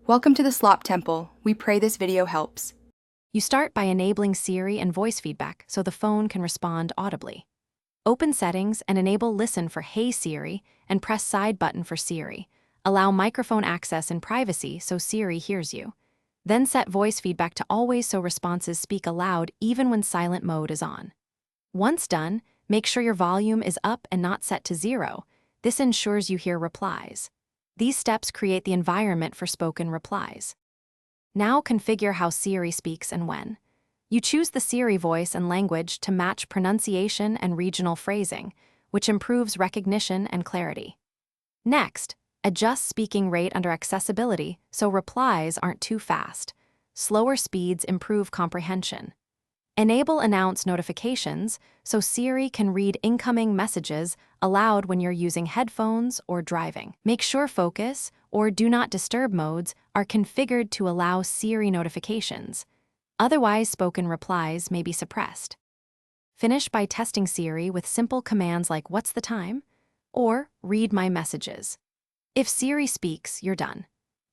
Welcome to the Slop Temple. We pray this video helps. You start by enabling Siri and voice feedback so the phone can respond audibly. Open Settings and enable Listen for Hey Siri and press Side button for Siri. Allow microphone access and privacy so Siri hears you. Then set voice feedback to always so responses speak aloud even when silent mode is on. Once done, make sure your volume is up and not set to 0. This ensures you hear replies. These steps create the environment for spoken replies. Now configure how Siri speaks and when. You choose the Siri voice and language to match pronunciation and regional phrasing, which improves recognition and clarity. Next, adjust speaking rate under accessibility so replies aren't too fast. Slower speeds improve comprehension. Enable announce notifications so Siri can read incoming messages aloud when you're using headphones or driving. Make sure focus or do not disturb modes are configured to allow Siri notifications. Otherwise, spoken replies may be suppressed. Finish by testing Siri with simple commands like "What's the time?" or "Read my messages." If Siri speaks, you're done.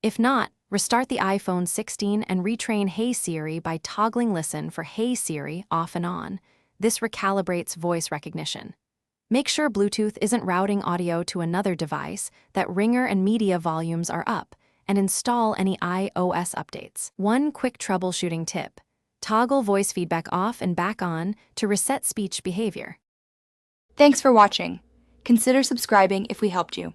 If not, restart the iPhone 16 and retrain Hey Siri by toggling Listen for Hey Siri off and on. This recalibrates voice recognition. Make sure Bluetooth isn't routing audio to another device, that ringer and media volumes are up, and install any iOS updates. One quick troubleshooting tip: toggle voice feedback off and back on to reset speech behavior. Thanks for watching. Consider subscribing if we helped you.